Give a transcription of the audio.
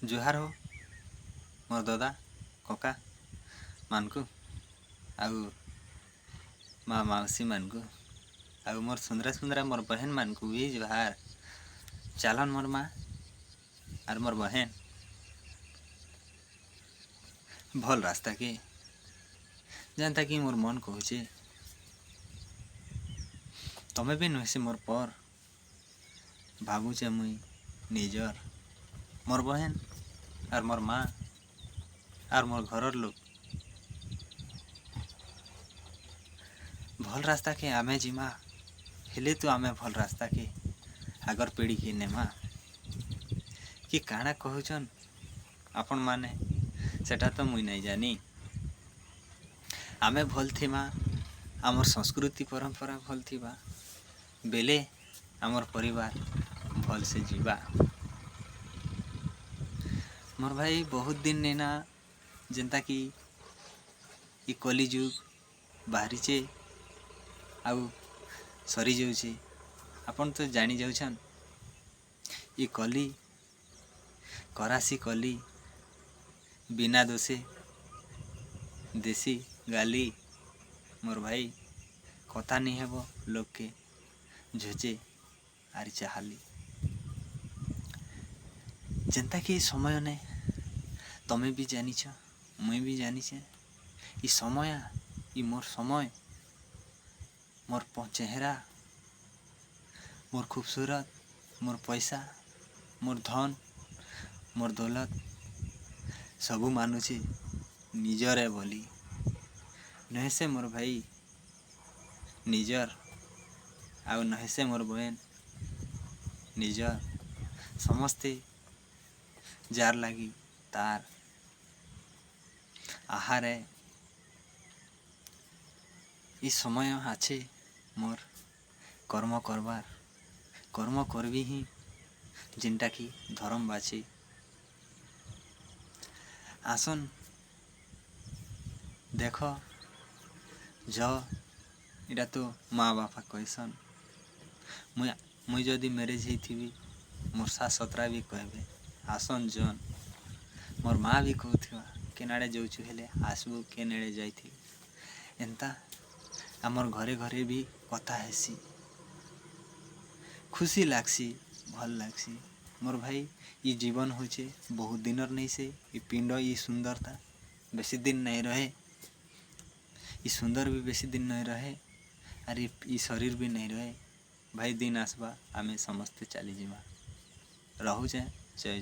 जुहार हो मोर दादा कका मानकु आउ माँ मौसी मानकु आउ मोर सुंदरा सुंदरा मोर बहन मानकु भी जुहार। चालन मोर माँ आर मोर बहन भल रास्ता के जानता कि मोर मन कहूचे तमें भी नुहसे मोर पर भावुचे मुई निजर मोर बहन आर मोर माँ आर मोर घरर लोग भल रास्ता के आमे जिमा हेले तो आमे भल रास्ता के आगर पीढ़ी के नेमा कि काଣା कहूचन आपण माने सेटा तो मुई नहीं जानी। आमे भल थिमा आमर संस्कृति परंपरा भल थिबा बेले आमर परिवार भल से जीवा। मोर भाई बहुत दिन नेना जेनता कि ई कली जुग बाहरीचे आउ सरी जाऊे आपन तो जानी जाउछन ई कली करासी कली बिना दोषे देसी गाली मोर भाई कथा नहीं हेबो लोग के झुचे आरी चाहाली जेनता कि समय ने तमें भी जानीछ मुई भी जानीछे ई समय ई मोर समय मोर चेहरा मोर खूबसूरत मोर पैसा मोर धन मोर दौलत सबू मानुचे निजर बोली नहेसे मोर भाई निजर आउ नहेसे मोर बहन निजर समस्ते जार लगी तार आहार ई समय आछे मोर कर्म करबार कर्म करबी ही जिनटा कि धर्म बाछी आसन देख ज इटा तो माँ बापा कहसन मुई जदि मैरेज ही मोर सास सतरा भी कहबे आसन जन मोर माँ भी कहूथिबा केनाड़े जाऊछु हेले आसबू केनेड़े जाइथि एंता आमर घरे घरे भी कथा हेसी खुशी लागसी भल लागसी। मोर भाई ई जीवन होचे बहुत दिनर नहीं से ई पिंड ई सुंदरता बेसी दिन नहीं रहे ई सुंदर भी बेसी दिन नहीं रहे और ई शरीर भी नहीं रहे भाई दिन आसबा आमे समस्ते चली जीमा रहूचे जय।